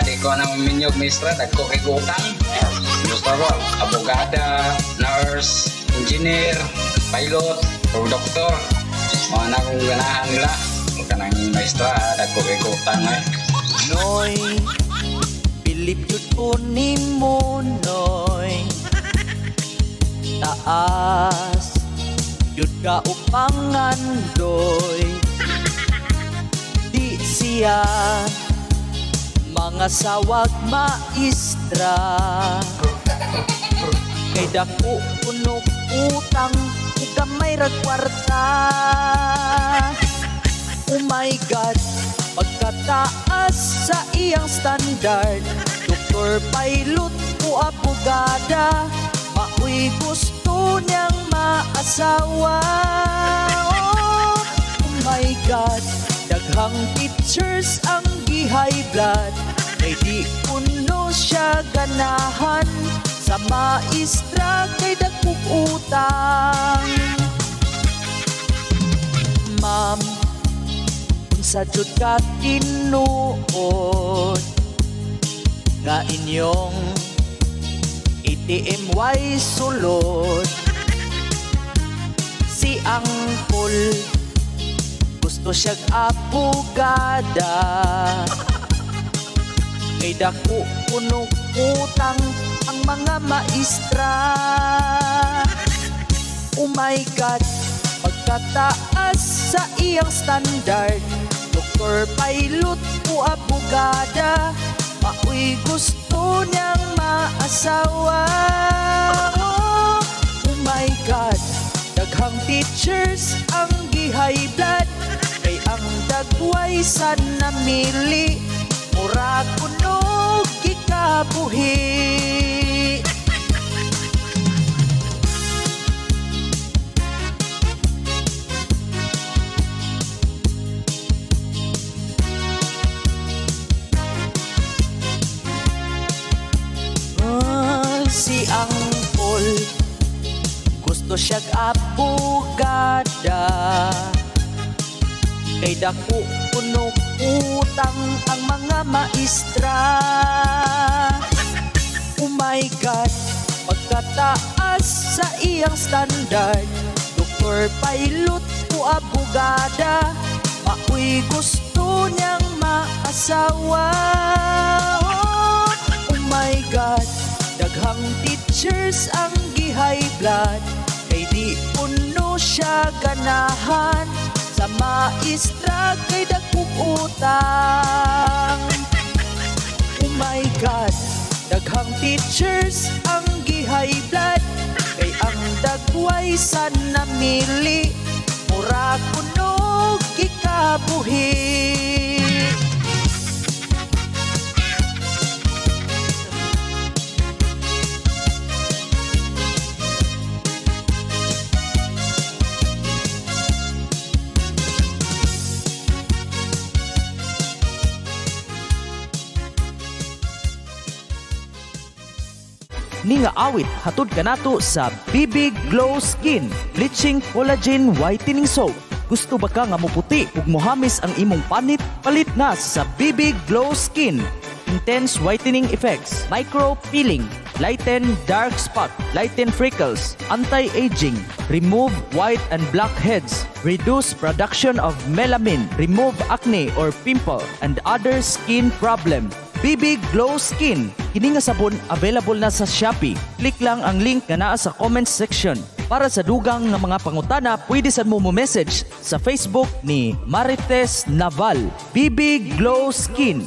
Di ko na minyog mistra, dagko kay utang. Gusto ko, abogada, nurse, engineer, pilot, o doktor. Mga na kong ganahan nila. Huwag ka nang maestra, dagko kay utang eh. Noy, bilib yun ko ni mo, Noy. Taas, yun ka upangan, Doy. Di siya mga sawag maestra. Kay dako punok utang, kamay ragkwarta. Oh my God, pagkataas sa iyang standard. Doktor, pilot o abogada, maoy gusto niyang maasawa. Oh my God, daghang teachers ang gi-high blood. Kay di kuno siya ganahan sa maestra, kay dagkog utang. Ma'am, sa jud ka tinuod nga inyong ATM-Y sulod. Si Angkol gusto siyag abogada, kay dako punong utang ang mga maestra. Oh my God, pagkataas sa iyang standard. Doktor, pilot o abogada, maoy gusto niyang maasawa. Oh my God, daghang teachers ang gi-high blood. Kay ang dagway sa namili, mura kunog gikabuhi. Si Angkol gusto siyag abogada, kay dako punong utang ang mga maestra. Oh my God, pagkataas sa iyang standard. Doktor, pilot o abogada, maoy gusto niyang maasawa. Oh my God, daghang teachers ang gi-high blood. Kay di puno siya ganahan sa maestra, kay dagkog utang. Oh my God, daghang teachers ang gi-high blood. Kay ang dagway sa namili, mura kunog gikabuhi. Ni nga awit hatod kanato sa BB Glow Skin Bleaching Collagen Whitening Soap. Gusto ba ka nga muputi ug mohamis ang imong panit? Palit na sa BB Glow Skin. Intense whitening effects, micro peeling, lighten dark spot, lighten freckles, anti-aging, remove white and black heads, reduce production of melanin, remove acne or pimple and other skin problem. BB Glow Skin. Kini nga sabon available na sa Shopee. Click lang ang link nga naa sa comment section. Para sa dugang nga mga pangutana, pwede sad mo message sa Facebook ni Marites Naval. BB Glow Skin.